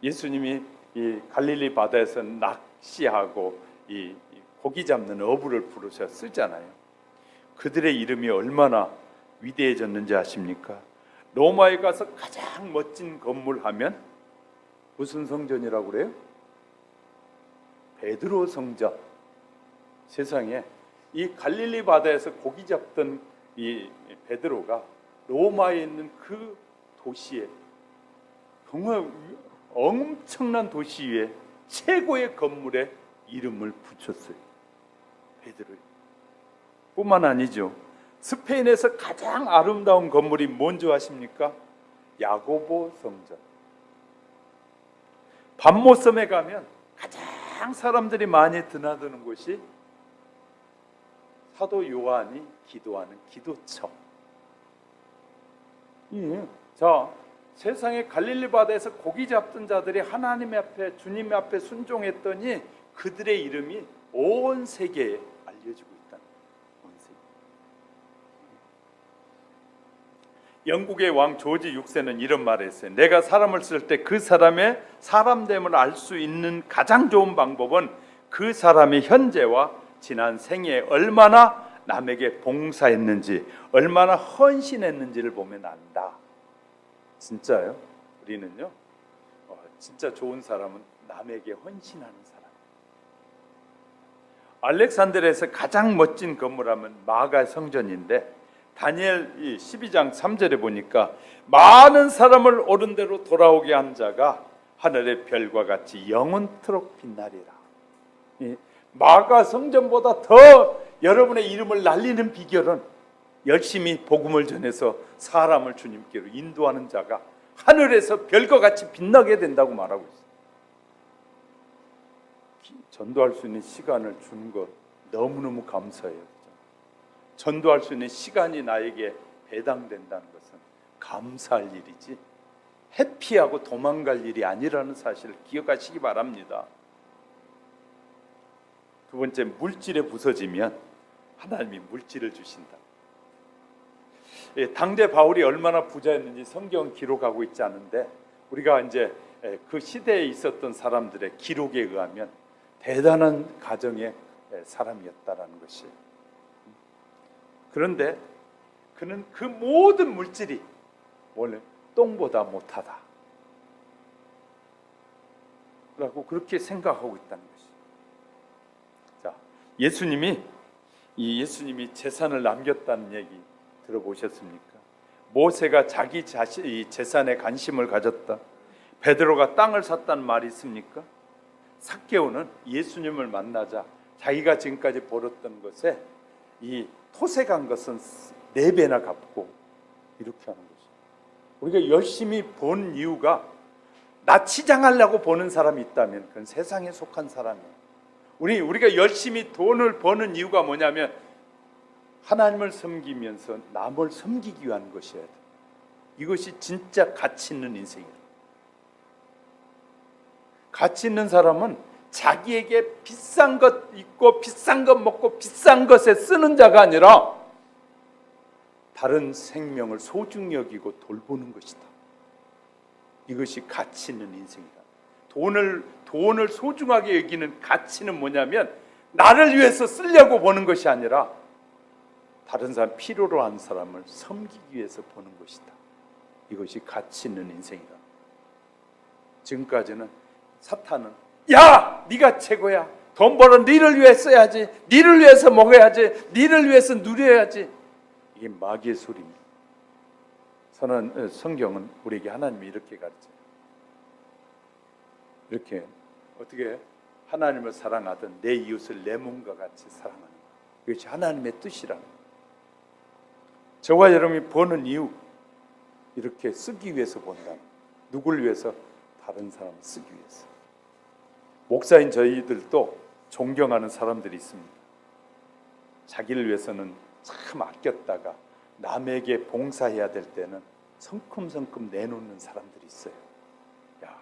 예수님이 이 갈릴리 바다에서 낚시하고 이 고기 잡는 어부를 부르셔 쓰잖아요. 그들의 이름이 얼마나 위대해졌는지 아십니까? 로마에 가서 가장 멋진 건물 하면 무슨 성전이라고 그래요? 베드로 성전. 세상에 이 갈릴리 바다에서 고기 잡던 이 베드로가 로마에 있는 그 도시에 정말 엄청난 도시 위에 최고의 건물에 이름을 붙였어요. 베드로. 뿐만 아니죠. 스페인에서 가장 아름다운 건물이 뭔지 아십니까? 야고보 성전. 밤모섬에 가면 가장 사람들이 많이 드나드는 곳이 사도 요한이 기도하는 기도처. 자, 세상에 갈릴리 바다에서 고기 잡던 자들이 하나님 앞에 주님 앞에 순종했더니 그들의 이름이 온 세계에 알려지고 있다는 온 세계. 영국의 왕 조지 6세는 이런 말을 했어요. 내가 사람을 쓸 때 그 사람의 사람됨을 알 수 있는 가장 좋은 방법은 그 사람의 현재와 지난 생에 얼마나 남에게 봉사했는지, 얼마나 헌신했는지를 보면 안다. 진짜요? 우리는요, 진짜 좋은 사람은 남에게 헌신하는 사람. 알렉산드리아에서 가장 멋진 건물하면 마가 성전인데 다니엘 12장 3절에 보니까 많은 사람을 옳은 대로 돌아오게 한 자가 하늘의 별과 같이 영원토록 빛나리라. 마가 성전보다 더 여러분의 이름을 날리는 비결은 열심히 복음을 전해서 사람을 주님께로 인도하는 자가 하늘에서 별과 같이 빛나게 된다고 말하고 있어요. 전도할 수 있는 시간을 준 것 너무너무 감사해요. 전도할 수 있는 시간이 나에게 배당된다는 것은 감사할 일이지 회피하고 도망갈 일이 아니라는 사실을 기억하시기 바랍니다. 두 번째, 물질에 부서지면 하나님이 물질을 주신다. 당대 바울이 얼마나 부자였는지 성경은 기록하고 있지 않은데 우리가 이제 그 시대에 있었던 사람들의 기록에 의하면 대단한 가정의 사람이었다라는 것이. 그런데 그는 그 모든 물질이 원래 똥보다 못하다 라고 그렇게 생각하고 있다는 것이. 자, 예수님이 재산을 남겼다는 얘기 들어보셨습니까? 모세가 자기 재산에 관심을 가졌다. 베드로가 땅을 샀다는 말이 있습니까? 삭개오는 예수님을 만나자 자기가 지금까지 벌었던 것에 이 토색한 것은 4배나 갚고 이렇게 하는 거죠. 우리가 열심히 번 이유가 나 치장하려고 버는 사람이 있다면 그건 세상에 속한 사람이에요. 우리가 열심히 돈을 버는 이유가 뭐냐면 하나님을 섬기면서 남을 섬기기 위한 것이어야 돼. 이것이 진짜 가치 있는 인생이에요. 가치 있는 사람은 자기에게 비싼 것 입고 비싼 것 먹고 비싼 것에 쓰는 자가 아니라 다른 생명을 소중히 여기고 돌보는 것이다. 이것이 가치 있는 인생이다. 돈을 소중하게 여기는 가치는 뭐냐면 나를 위해서 쓰려고 버는 것이 아니라 다른 사람, 필요로 한 사람을 섬기기 위해서 버는 것이다. 이것이 가치 있는 인생이다. 지금까지는 사탄은 야! 네가 최고야. 돈 벌어 너를 위해 써야지. 너를 위해서 먹어야지. 너를 위해서 누려야지. 이게 마귀의 소리입니다. 성경은 우리에게 하나님이 이렇게 가르쳐요. 이렇게 어떻게 하나님을 사랑하든 내 이웃을 내 몸과 같이 사랑하는 것. 이것이 하나님의 뜻이라는 거예요. 저와 여러분이 버는 이유 이렇게 쓰기 위해서 본다. 누굴 위해서? 다른 사람을 쓰기 위해서. 목사인 저희들도 존경하는 사람들이 있습니다. 자기를 위해서는 참 아꼈다가 남에게 봉사해야 될 때는 성큼성큼 내놓는 사람들이 있어요. 야,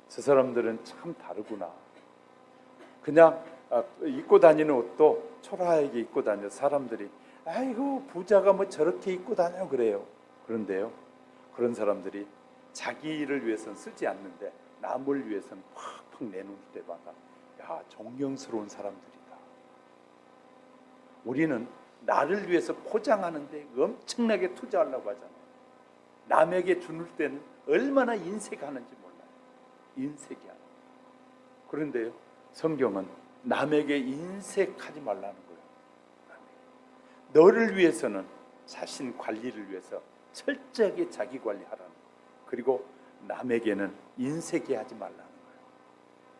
저 사람들은 참 다르구나. 그냥 입고 다니는 옷도 초라하게 입고 다녀 사람들이 아이고 부자가 뭐 저렇게 입고 다녀 그래요. 그런데요, 그런 사람들이 자기를 위해서는 쓰지 않는데 남을 위해서는 팍팍 내놓을 때마다 야, 존경스러운 사람들이다. 우리는 나를 위해서 포장하는데 엄청나게 투자하려고 하잖아요. 남에게 주는 때는 얼마나 인색하는지 몰라요. 인색이야. 그런데요, 성경은 남에게 인색하지 말라는 거예요. 너를 위해서는 자신 관리를 위해서 철저하게 자기 관리하라는 거예요. 그리고 남에게는 인색이 하지 말라는 거예요.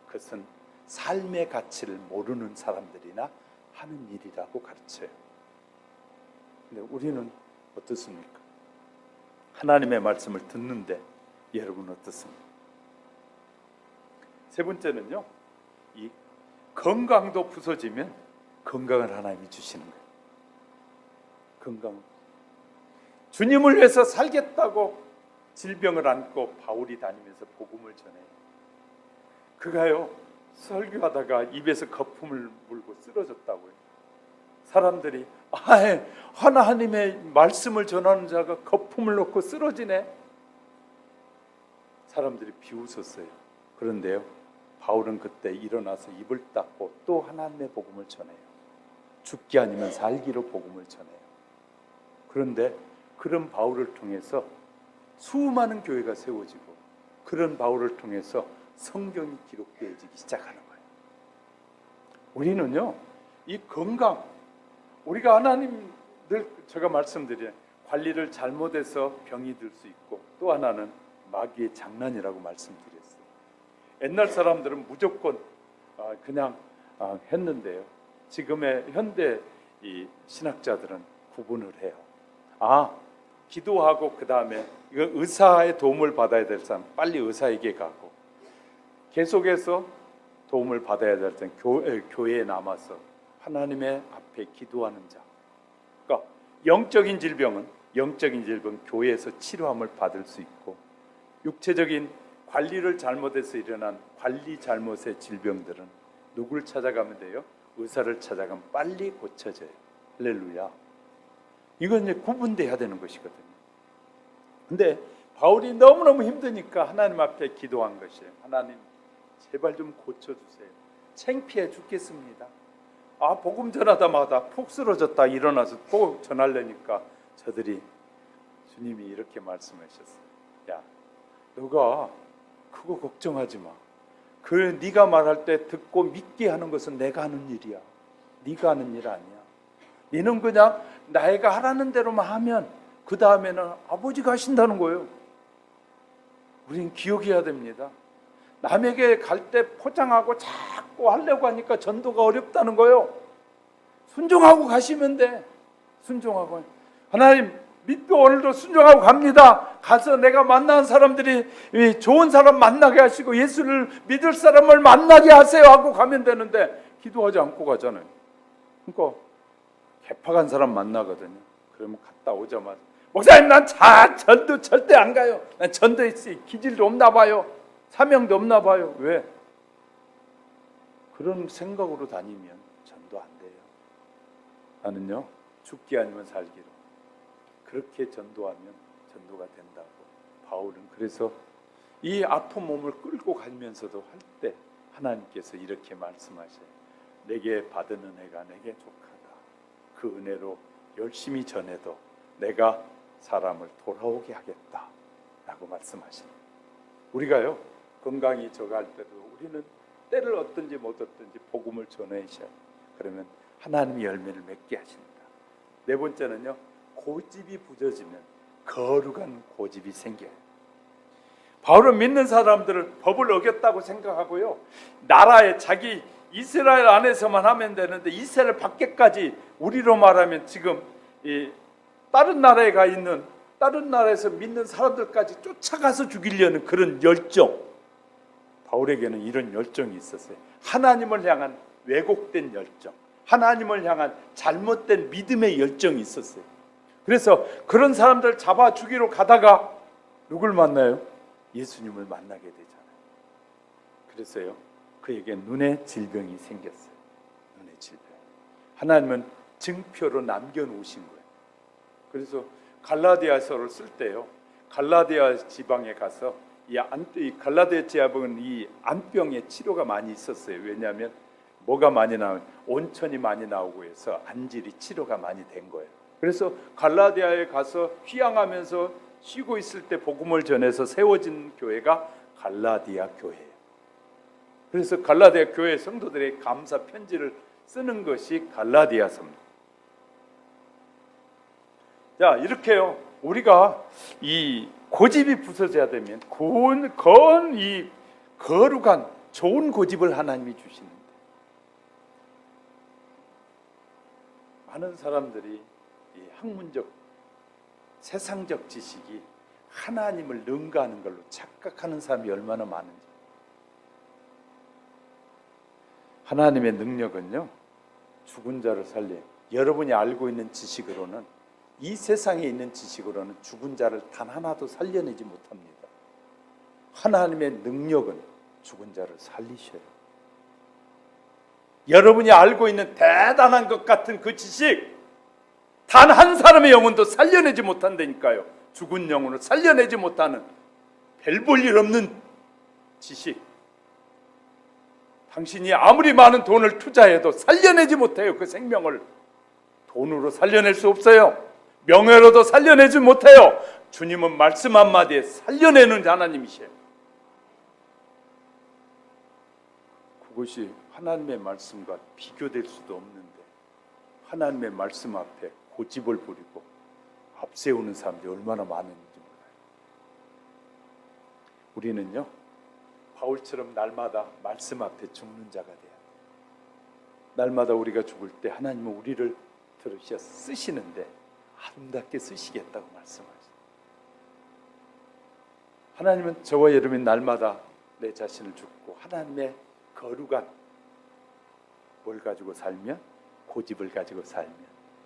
그것은 삶의 가치를 모르는 사람들이나 하는 일이라고 가르쳐요. 근데 우리는 어떻습니까? 하나님의 말씀을 듣는데 여러분 어떻습니까? 세 번째는요, 이 건강도 부서지면 건강을 하나님이 주시는 거예요. 건강. 주님을 위해서 살겠다고 질병을 안고 바울이 다니면서 복음을 전해요. 그가요, 설교하다가 입에서 거품을 물고 쓰러졌다고요. 사람들이 하나님의 말씀을 전하는 자가 거품을 넣고 쓰러지네. 사람들이 비웃었어요. 그런데요, 바울은 그때 일어나서 입을 닦고 또 하나님의 복음을 전해요. 죽기 아니면 살기로 복음을 전해요. 그런데 그런 바울을 통해서 수많은 교회가 세워지고 그런 바울을 통해서 성경이 기록되어지기 시작하는 거예요. 우리는요, 이 건강, 우리가 하나님 늘 제가 말씀드린 관리를 잘못해서 병이 들 수 있고 또 하나는 마귀의 장난이라고 말씀드렸어요. 옛날 사람들은 무조건 그냥 했는데요. 지금의 현대 이 신학자들은 구분을 해요. 기도하고 그 다음에 이거 의사의 도움을 받아야 될 사람 빨리 의사에게 가고 계속해서 도움을 받아야 될 사람 교회에 남아서 하나님의 앞에 기도하는 자. 그러니까 영적인 질병 교회에서 치료함을 받을 수 있고 육체적인 관리를 잘못해서 일어난 관리 잘못의 질병들은 누굴 찾아가면 돼요? 의사를 찾아가면 빨리 고쳐져요. 할렐루야. 이건 이제 구분돼야 되는 것이거든요. 근데 바울이 너무너무 힘드니까 하나님 앞에 기도한 것이에요. 하나님 제발 좀 고쳐주세요. 창피해 죽겠습니다. 복음 전하다마다 푹 쓰러졌다 일어나서 또 전하려니까 저들이 주님이 이렇게 말씀하셨어요. 야, 너가 그거 걱정하지 마. 네가 말할 때 듣고 믿게 하는 것은 내가 하는 일이야. 네가 하는 일 아니야. 너는 그냥 나이가 하라는 대로만 하면 그 다음에는 아버지가 하신다는 거예요. 우린 기억해야 됩니다. 남에게 갈 때 포장하고 자꾸 하려고 하니까 전도가 어렵다는 거예요. 순종하고 가시면 돼. 순종하고. 하나님 믿고 오늘도 순종하고 갑니다. 가서 내가 만나는 사람들이 좋은 사람 만나게 하시고 예수를 믿을 사람을 만나게 하세요 하고 가면 되는데 기도하지 않고 가잖아요. 그러니까 개팍한 사람 만나거든요. 그러면 갔다 오자마자 목사님 난 전도 절대 안 가요. 난 전도에 기질도 없나 봐요. 사명도 없나 봐요. 왜? 그런 생각으로 다니면 전도 안 돼요. 나는요 죽기 아니면 살기로 그렇게 전도하면 전도가 된다고. 바울은 그래서 이 아픈 몸을 끌고 가면서도 할 때 하나님께서 이렇게 말씀하셔요. 내게 받은 은혜가 내게 족하다. 그 은혜로 열심히 전해도 내가 사람을 돌아오게 하겠다 라고 말씀하십니다. 우리가요 건강이 저가할 때도 우리는 때를 얻든지 못 얻든지 복음을 전하셔요. 그러면 하나님이 열매를 맺게 하십니다. 네 번째는요 고집이 부서지면 거룩한 고집이 생겨요. 바울은 믿는 사람들을 법을 어겼다고 생각하고요 나라에 자기 이스라엘 안에서만 하면 되는데 이스라엘 밖에까지 우리로 말하면 지금 이 다른 나라에 가 있는 다른 나라에서 믿는 사람들까지 쫓아가서 죽이려는 그런 열정, 바울에게는 이런 열정이 있었어요. 하나님을 향한 왜곡된 열정, 하나님을 향한 잘못된 믿음의 열정이 있었어요. 그래서 그런 사람들 잡아 죽이러 가다가 누굴 만나요? 예수님을 만나게 되잖아요. 그래서요 그에게 눈의 질병이 생겼어요. 눈의 질병. 하나님은 증표로 남겨놓으신 거예요. 그래서 갈라디아서를 쓸 때요 갈라디아 지방에 가서 이 갈라디아 지방은 이 안병의 치료가 많이 있었어요. 왜냐하면 뭐가 많이 나오면 온천이 많이 나오고 해서 안질이 치료가 많이 된 거예요. 그래서 갈라디아에 가서 휴양하면서 쉬고 있을 때 복음을 전해서 세워진 교회가 갈라디아 교회예요. 그래서 갈라디아 교회 성도들의 감사 편지를 쓰는 것이 갈라디아서입니다. 자, 이렇게요. 우리가 이 고집이 부서져야 되면 이 거룩한 좋은 고집을 하나님이 주시는데 많은 사람들이 이 학문적 세상적 지식이 하나님을 능가하는 걸로 착각하는 사람이 얼마나 많은지. 하나님의 능력은요 죽은 자를 살려 여러분이 알고 있는 지식으로는 이 세상에 있는 지식으로는 죽은 자를 단 하나도 살려내지 못합니다. 하나님의 능력은 죽은 자를 살리셔요. 여러분이 알고 있는 대단한 것 같은 그 지식 단 한 사람의 영혼도 살려내지 못한다니까요. 죽은 영혼을 살려내지 못하는 별 볼 일 없는 지식, 당신이 아무리 많은 돈을 투자해도 살려내지 못해요. 그 생명을 돈으로 살려낼 수 없어요. 명예로도 살려내지 못해요. 주님은 말씀 한마디에 살려내는 하나님이세요. 그것이 하나님의 말씀과 비교될 수도 없는데 하나님의 말씀 앞에 고집을 부리고 앞세우는 사람들이 얼마나 많은지 몰라요. 우리는요 바울처럼 날마다 말씀 앞에 죽는 자가 돼야 돼요. 날마다 우리가 죽을 때 하나님은 우리를 들으셔 쓰시는데 아름답게 쓰시겠다고 말씀하시죠. 하나님은 저와 여러분이 날마다 내 자신을 죽고 하나님의 거룩한 뭘 가지고 살면 고집을 가지고 살면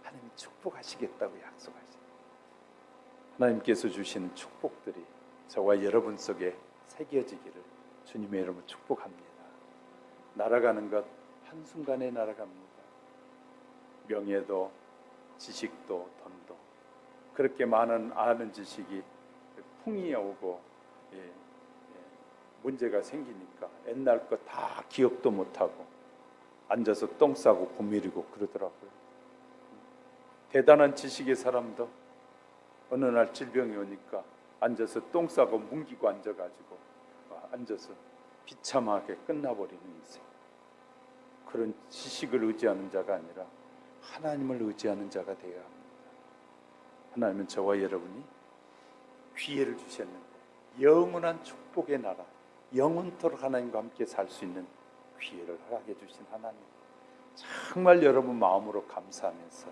하나님이 축복하시겠다고 약속하시죠. 하나님께서 주시는 축복들이 저와 여러분 속에 새겨지기를 주님의 이름으로 축복합니다. 날아가는 것 한순간에 날아갑니다. 명예도 지식도 돈도 그렇게 많은 아는 지식이 풍이 오고 문제가 생기니까 옛날 거 다 기억도 못하고 앉아서 똥 싸고 고미리고 그러더라고요. 대단한 지식의 사람도 어느 날 질병이 오니까 앉아서 똥 싸고 뭉기고 앉아가지고 앉아서 비참하게 끝나버리는 인생. 그런 지식을 의지하는 자가 아니라 하나님을 의지하는 자가 되어야 합니다. 하나님은 저와 여러분이 기회를 주셨는데 영원한 축복의 나라, 영원토록 하나님과 함께 살 수 있는 기회를 허락해 주신 하나님, 정말 여러분 마음으로 감사하면서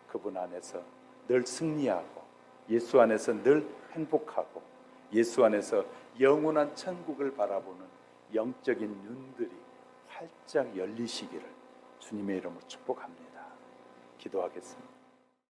그분 안에서 늘 승리하고 예수 안에서 늘 행복하고 예수 안에서 영원한 천국을 바라보는 영적인 눈들이 활짝 열리시기를 주님의 이름으로 축복합니다. 기도하겠습니다.